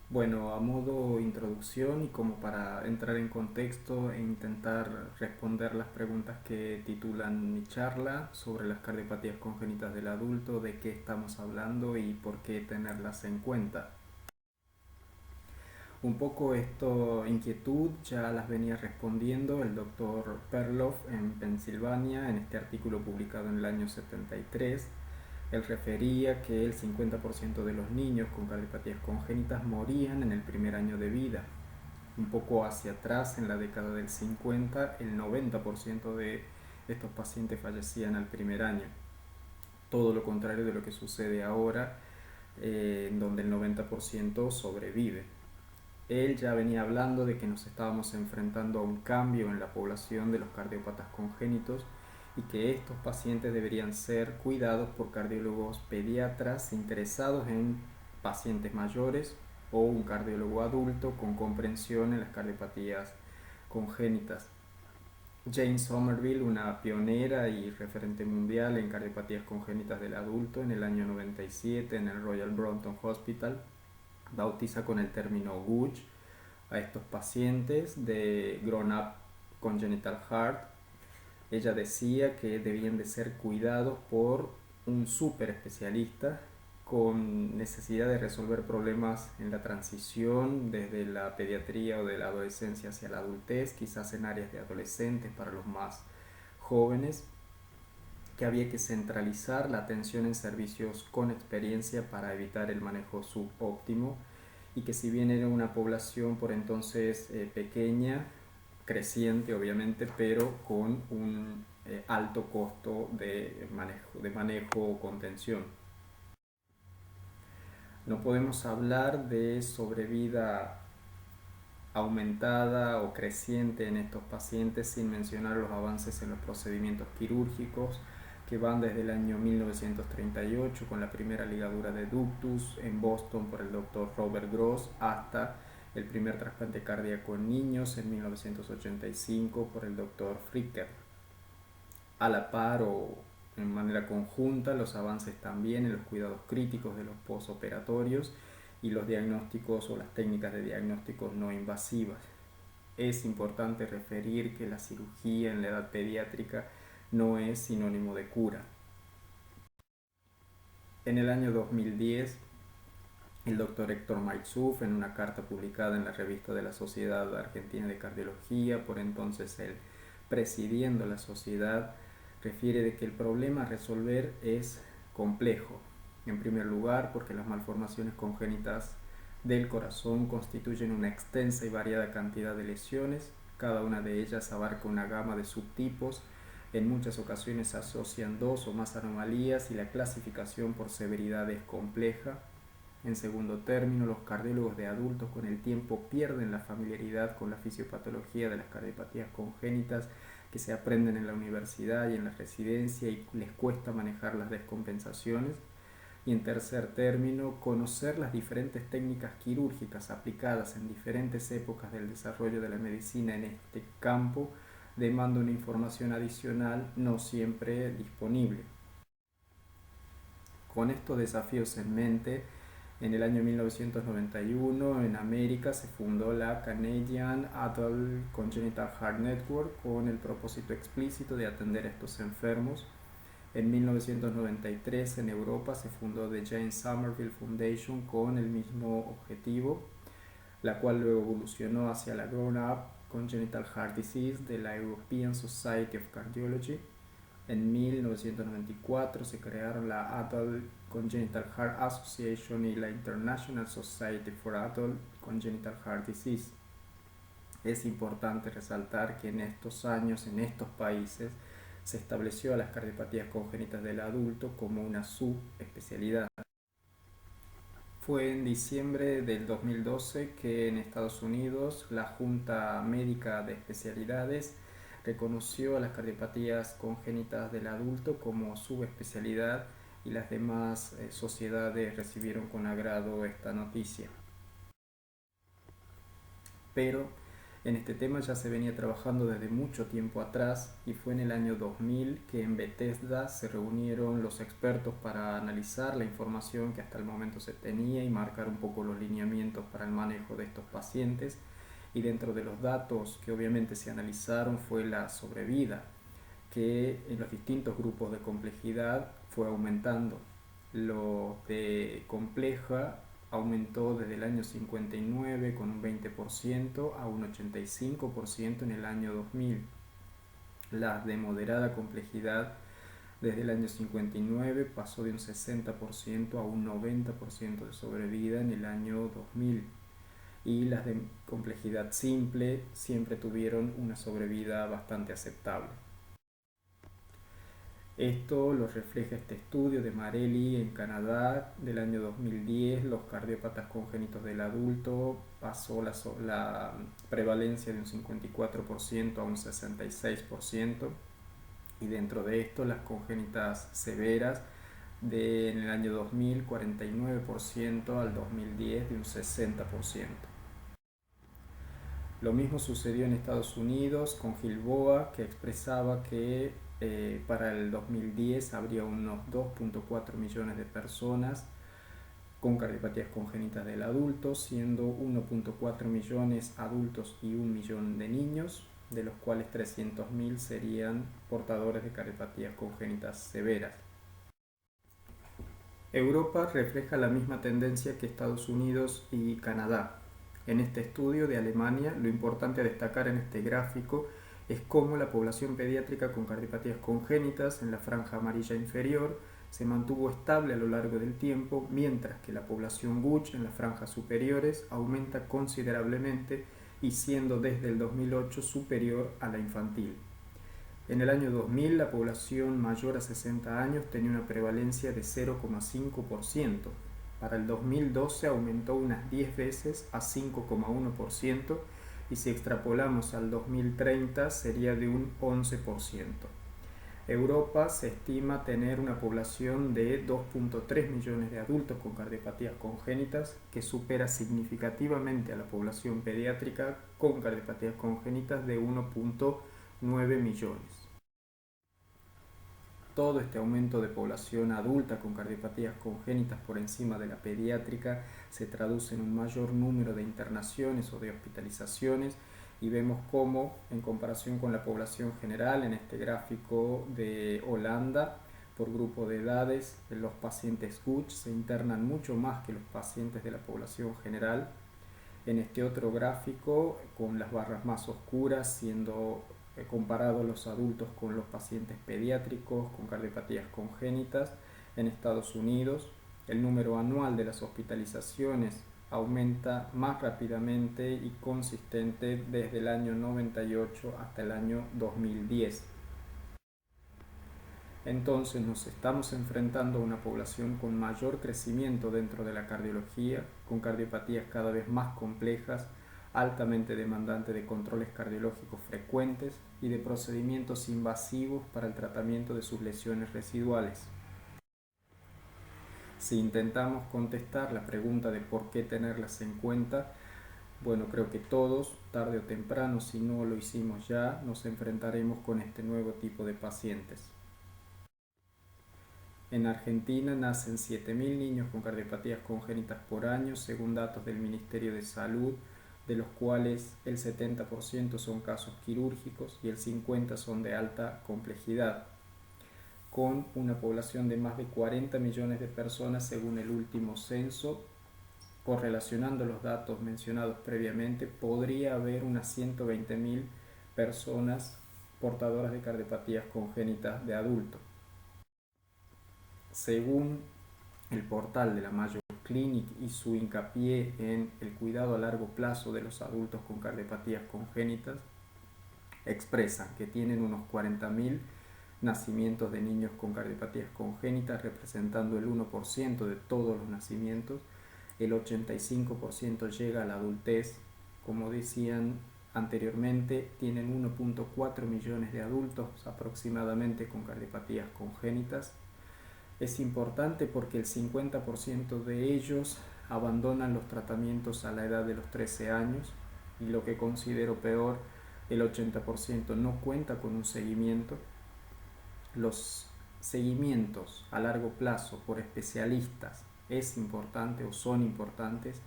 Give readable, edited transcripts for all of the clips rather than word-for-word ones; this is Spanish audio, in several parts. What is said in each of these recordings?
Bueno, a modo introducción y como para entrar en contexto e intentar responder las preguntas que titulan mi charla sobre las cardiopatías congénitas del adulto, de qué estamos hablando y por qué tenerlas en cuenta. Un poco esto, inquietud, ya las venía respondiendo el doctor Perloff en Pensilvania en este artículo publicado en el año 73. Él refería que el 50% de los niños con cardiopatías congénitas morían en el primer año de vida. Un poco hacia atrás, en la década del 50, el 90% de estos pacientes fallecían al primer año. Todo lo contrario de lo que sucede ahora, en donde el 90% sobrevive. Él ya venía hablando de que nos estábamos enfrentando a un cambio en la población de los cardiópatas congénitos y que estos pacientes deberían ser cuidados por cardiólogos pediatras interesados en pacientes mayores o un cardiólogo adulto con comprensión en las cardiopatías congénitas. Jane Somerville, una pionera y referente mundial en cardiopatías congénitas del adulto, en el año 97 en el Royal Brompton Hospital, bautiza con el término GUJ a estos pacientes de Grown Up Congenital Heart. Ella decía que debían de ser cuidados por un súper especialista con necesidad de resolver problemas en la transición desde la pediatría o de la adolescencia hacia la adultez, quizás en áreas de adolescentes para los más jóvenes, que había que centralizar la atención en servicios con experiencia para evitar el manejo subóptimo y que si bien era una población por entonces pequeña, creciente obviamente, pero con un alto costo de manejo o contención. No podemos hablar de sobrevida aumentada o creciente en estos pacientes sin mencionar los avances en los procedimientos quirúrgicos que van desde el año 1938 con la primera ligadura de ductus en Boston por el doctor Robert Gross hasta el primer trasplante cardíaco en niños en 1985 por el doctor Fricker. A la par o en manera conjunta los avances también en los cuidados críticos de los posoperatorios y los diagnósticos o las técnicas de diagnósticos no invasivas. Es importante referir que la cirugía en la edad pediátrica no es sinónimo de cura. En el año 2010, el doctor Héctor Maitsuf, en una carta publicada en la revista de la Sociedad Argentina de Cardiología, por entonces él presidiendo la sociedad, refiere de que el problema a resolver es complejo. En primer lugar, porque las malformaciones congénitas del corazón constituyen una extensa y variada cantidad de lesiones, cada una de ellas abarca una gama de subtipos, en muchas ocasiones se asocian dos o más anomalías y la clasificación por severidad es compleja. En segundo término, los cardiólogos de adultos con el tiempo pierden la familiaridad con la fisiopatología de las cardiopatías congénitas que se aprenden en la universidad y en la residencia y les cuesta manejar las descompensaciones. Y en tercer término, conocer las diferentes técnicas quirúrgicas aplicadas en diferentes épocas del desarrollo de la medicina en este campo demanda una información adicional no siempre disponible. Con estos desafíos en mente, en el año 1991 en América se fundó la Canadian Adult Congenital Heart Network con el propósito explícito de atender a estos enfermos. En 1993 en Europa se fundó The Jane Somerville Foundation con el mismo objetivo, la cual luego evolucionó hacia la Grown Up Congenital Heart Disease de la European Society of Cardiology. En 1994 se crearon la Adult Congenital Heart Association y la International Society for Adult Congenital Heart Disease. Es importante resaltar que en estos años, en estos países, se estableció a las cardiopatías congénitas del adulto como una subespecialidad. Fue en diciembre del 2012 que en Estados Unidos la Junta Médica de Especialidades reconoció a las cardiopatías congénitas del adulto como subespecialidad y las demás sociedades recibieron con agrado esta noticia. Pero En este tema ya se venía trabajando desde mucho tiempo atrás y fue en el año 2000 que en Bethesda se reunieron los expertos para analizar la información que hasta el momento se tenía y marcar un poco los lineamientos para el manejo de estos pacientes. Y dentro de los datos que obviamente se analizaron fue la sobrevida, que en los distintos grupos de complejidad fue aumentando. Lo de compleja aumentó desde el año 59 con un 20% a un 85% en el año 2000. La de moderada complejidad desde el año 59 pasó de un 60% a un 90% de sobrevida en el año 2000. Y las de complejidad simple siempre tuvieron una sobrevida bastante aceptable. Esto lo refleja este estudio de Marelli en Canadá del año 2010. Los cardiópatas congénitos del adulto pasó la prevalencia de un 54% a un 66%, y dentro de esto las congénitas severas en el año 2000 49% al 2010 de un 60%. Lo mismo sucedió en Estados Unidos con Gilboa, que expresaba que para el 2010 habría unos 2.4 millones de personas con cardiopatías congénitas del adulto, siendo 1.4 millones adultos y 1 millón de niños, de los cuales 300.000 serían portadores de cardiopatías congénitas severas. Europa refleja la misma tendencia que Estados Unidos y Canadá. En este estudio de Alemania, lo importante a destacar en este gráfico es cómo la población pediátrica con cardiopatías congénitas en la franja amarilla inferior se mantuvo estable a lo largo del tiempo, mientras que la población Buch en las franjas superiores aumenta considerablemente y siendo desde el 2008 superior a la infantil. En el año 2000 la población mayor a 60 años tenía una prevalencia de 0,5%. Para el 2012 aumentó unas 10 veces a 5,1%, y si extrapolamos al 2030 sería de un 11%. Europa se estima tener una población de 2.3 millones de adultos con cardiopatías congénitas, que supera significativamente a la población pediátrica con cardiopatías congénitas de 1.9 millones. Todo este aumento de población adulta con cardiopatías congénitas por encima de la pediátrica se traduce en un mayor número de internaciones o de hospitalizaciones, y vemos cómo, en comparación con la población general, en este gráfico de Holanda, por grupo de edades, los pacientes Buch se internan mucho más que los pacientes de la población general. En este otro gráfico, con las barras más oscuras, siendo comparados los adultos con los pacientes pediátricos con cardiopatías congénitas en Estados Unidos, el número anual de las hospitalizaciones aumenta más rápidamente y consistente desde el año 98 hasta el año 2010. Entonces nos estamos enfrentando a una población con mayor crecimiento dentro de la cardiología, con cardiopatías cada vez más complejas, altamente demandante de controles cardiológicos frecuentes y de procedimientos invasivos para el tratamiento de sus lesiones residuales. Si intentamos contestar la pregunta de por qué tenerlas en cuenta, bueno, creo que todos, tarde o temprano, si no lo hicimos ya, nos enfrentaremos con este nuevo tipo de pacientes. En Argentina nacen 7.000 niños con cardiopatías congénitas por año, según datos del Ministerio de Salud, de los cuales el 70% son casos quirúrgicos y el 50% son de alta complejidad, con una población de más de 40 millones de personas según el último censo. Correlacionando los datos mencionados previamente, podría haber unas 120.000 personas portadoras de cardiopatías congénitas de adulto. Según el portal de la Mayo Clinic y su hincapié en el cuidado a largo plazo de los adultos con cardiopatías congénitas, expresan que tienen unos 40.000 nacimientos de niños con cardiopatías congénitas, representando el 1% de todos los nacimientos. El 85% llega a la adultez. Como decían anteriormente, tienen 1.4 millones de adultos aproximadamente con cardiopatías congénitas. Es importante porque el 50% de ellos abandonan los tratamientos a la edad de los 13 años. y lo que considero peor, el 80% no cuenta con un seguimiento. Los seguimientos a largo plazo por especialistas es importante o son importantes.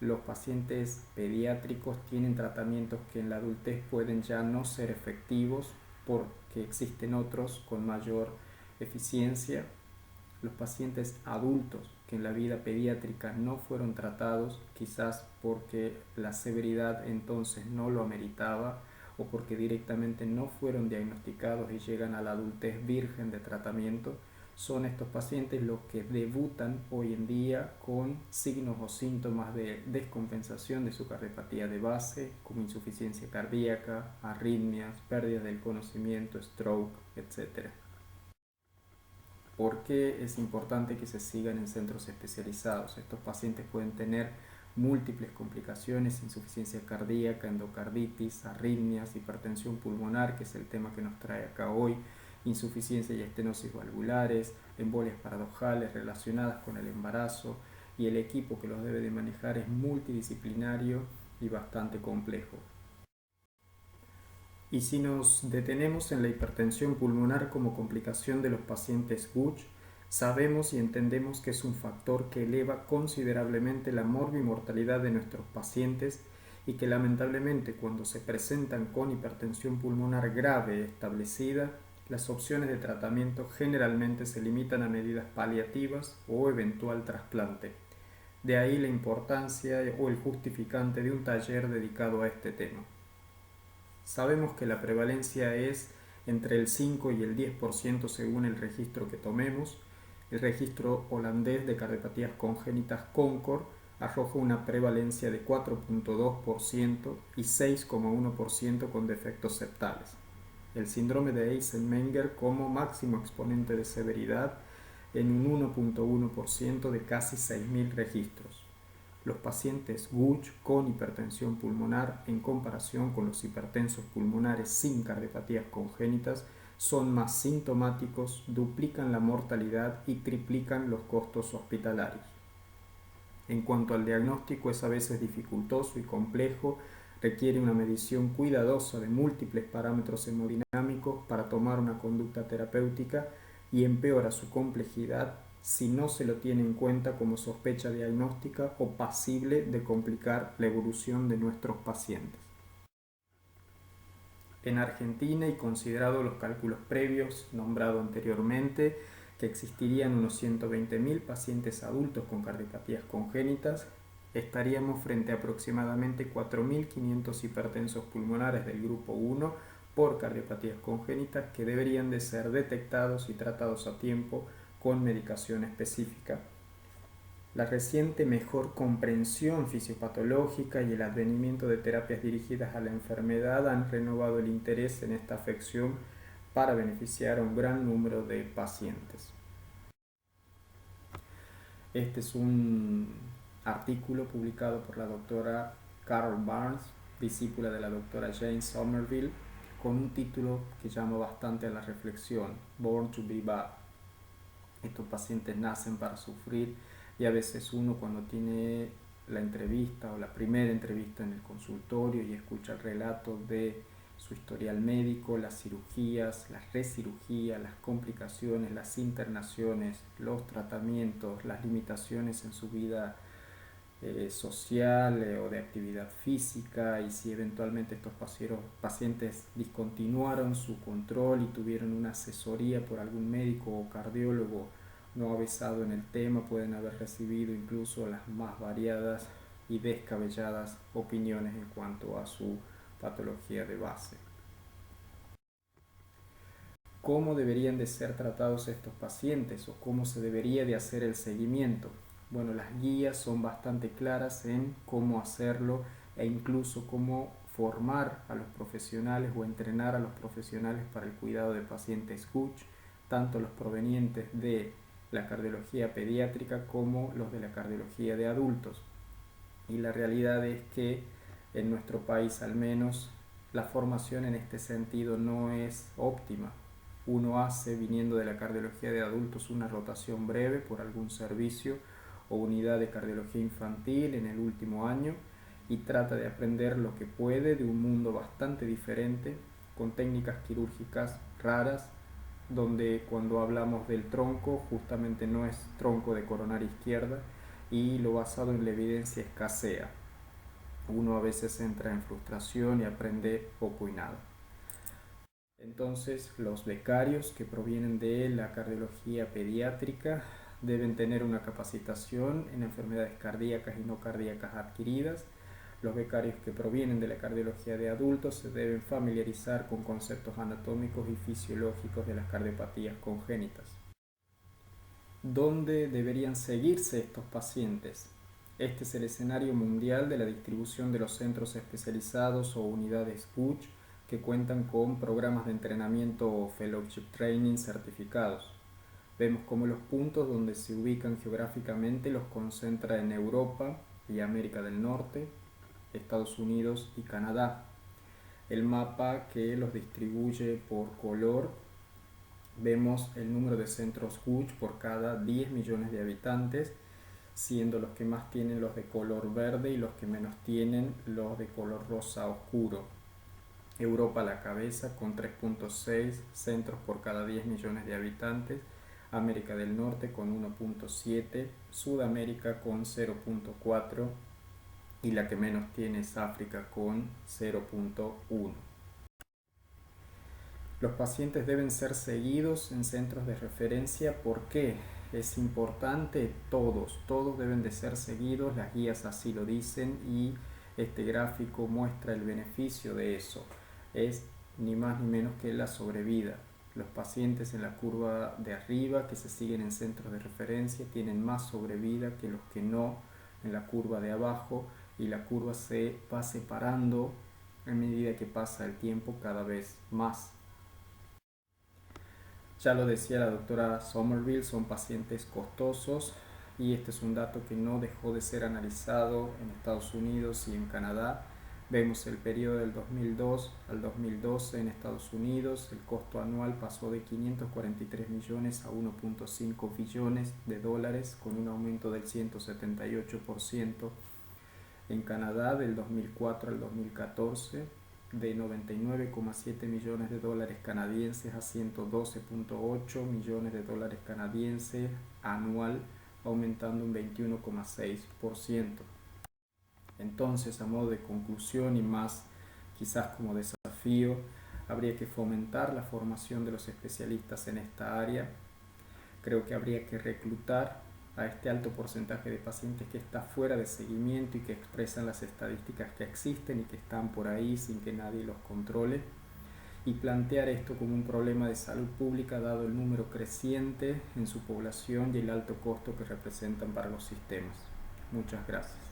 Los pacientes pediátricos tienen tratamientos que en la adultez pueden ya no ser efectivos porque existen otros con mayor eficiencia. Los pacientes adultos que en la vida pediátrica no fueron tratados, quizás porque la severidad entonces no lo ameritaba o porque directamente no fueron diagnosticados y llegan a la adultez virgen de tratamiento, son estos pacientes los que debutan hoy en día con signos o síntomas de descompensación de su cardiopatía de base, como insuficiencia cardíaca, arritmias, pérdida del conocimiento, stroke, etc. ¿Por qué es importante que se sigan en centros especializados? Estos pacientes pueden tener múltiples complicaciones, insuficiencia cardíaca, endocarditis, arritmias, hipertensión pulmonar, que es el tema que nos trae acá hoy, insuficiencia y estenosis valvulares, embolias paradojales relacionadas con el embarazo, y el equipo que los debe de manejar es multidisciplinario y bastante complejo. Y si nos detenemos en la hipertensión pulmonar como complicación de los pacientes GUCH, sabemos y entendemos que es un factor que eleva considerablemente la morbimortalidad de nuestros pacientes y que lamentablemente cuando se presentan con hipertensión pulmonar grave establecida, las opciones de tratamiento generalmente se limitan a medidas paliativas o eventual trasplante. De ahí la importancia o el justificante de un taller dedicado a este tema. Sabemos que la prevalencia es entre el 5 y el 10% según el registro que tomemos. El registro holandés de cardiopatías congénitas CONCOR arroja una prevalencia de 4.2% y 6,1% con defectos septales. El síndrome de Eisenmenger como máximo exponente de severidad en un 1.1% de casi 6.000 registros. Los pacientes GUCH con hipertensión pulmonar en comparación con los hipertensos pulmonares sin cardiopatías congénitas son más sintomáticos, duplican la mortalidad y triplican los costos hospitalarios. En cuanto al diagnóstico, es a veces dificultoso y complejo, requiere una medición cuidadosa de múltiples parámetros hemodinámicos para tomar una conducta terapéutica y empeora su complejidad si no se lo tiene en cuenta como sospecha diagnóstica o pasible de complicar la evolución de nuestros pacientes. En Argentina, y considerado los cálculos previos nombrado anteriormente, que existirían unos 120.000 pacientes adultos con cardiopatías congénitas, estaríamos frente a aproximadamente 4.500 hipertensos pulmonares del grupo 1 por cardiopatías congénitas que deberían de ser detectados y tratados a tiempo con medicación específica. La reciente mejor comprensión fisiopatológica y el advenimiento de terapias dirigidas a la enfermedad han renovado el interés en esta afección para beneficiar a un gran número de pacientes. Este es un artículo publicado por la doctora Carol Barnes, discípula de la doctora Jane Somerville, con un título que llama bastante a la reflexión: Born to be Bad. Estos pacientes nacen para sufrir, y a veces uno, cuando tiene la entrevista o la primera entrevista en el consultorio y escucha el relato de su historial médico, las cirugías, las recirugías, las complicaciones, las internaciones, los tratamientos, las limitaciones en su vida social o de actividad física, y si eventualmente estos pacientes discontinuaron su control y tuvieron una asesoría por algún médico o cardiólogo no avisado en el tema, pueden haber recibido incluso las más variadas y descabelladas opiniones en cuanto a su patología de base. ¿Cómo deberían de ser tratados estos pacientes o cómo se debería de hacer el seguimiento? Bueno, las guías son bastante claras en cómo hacerlo e incluso cómo formar a los profesionales o entrenar a los profesionales para el cuidado de pacientes GUCH, tanto los provenientes de la cardiología pediátrica como los de la cardiología de adultos. Y la realidad es que en nuestro país al menos la formación en este sentido no es óptima. Uno hace, viniendo de la cardiología de adultos, una rotación breve por algún servicio o unidad de cardiología infantil en el último año, y trata de aprender lo que puede de un mundo bastante diferente, con técnicas quirúrgicas raras, donde cuando hablamos del tronco justamente no es tronco de coronaria izquierda y lo basado en la evidencia escasea. Uno a veces entra en frustración y aprende poco y nada. Entonces, los becarios que provienen de la cardiología pediátrica deben tener una capacitación en enfermedades cardíacas y no cardíacas adquiridas. Los becarios que provienen de la cardiología de adultos se deben familiarizar con conceptos anatómicos y fisiológicos de las cardiopatías congénitas. ¿Dónde deberían seguirse estos pacientes? Este es el escenario mundial de la distribución de los centros especializados o unidades GUCH que cuentan con programas de entrenamiento o fellowship training certificados. Vemos cómo los puntos donde se ubican geográficamente los concentra en Europa y América del Norte, Estados Unidos y Canadá. El mapa que los distribuye por color, vemos el número de centros GUCH por cada 10 millones de habitantes, siendo los que más tienen los de color verde y los que menos tienen los de color rosa oscuro. Europa a la cabeza con 3.6 centros por cada 10 millones de habitantes, América del Norte con 1.7, Sudamérica con 0.4 y la que menos tiene es África con 0.1. Los pacientes deben ser seguidos en centros de referencia. ¿Por qué? Es importante, todos deben de ser seguidos, las guías así lo dicen y este gráfico muestra el beneficio de eso. Es ni más ni menos que la sobrevida. Los pacientes en la curva de arriba que se siguen en centros de referencia tienen más sobrevida que los que no en la curva de abajo, y la curva se va separando a medida que pasa el tiempo cada vez más. Ya lo decía la doctora Somerville, son pacientes costosos y este es un dato que no dejó de ser analizado en Estados Unidos y en Canadá. Vemos el periodo del 2002 al 2012 en Estados Unidos, el costo anual pasó de 543 millones a 1.5 billones de dólares, con un aumento del 178%. En Canadá, del 2004 al 2014, de 99,7 millones de dólares canadienses a 112,8 millones de dólares canadienses anual, aumentando un 21,6%. Entonces, a modo de conclusión y más quizás como desafío, habría que fomentar la formación de los especialistas en esta área. Creo que habría que reclutar a este alto porcentaje de pacientes que está fuera de seguimiento y que expresan las estadísticas que existen y que están por ahí sin que nadie los controle, y plantear esto como un problema de salud pública dado el número creciente en su población y el alto costo que representan para los sistemas. Muchas gracias.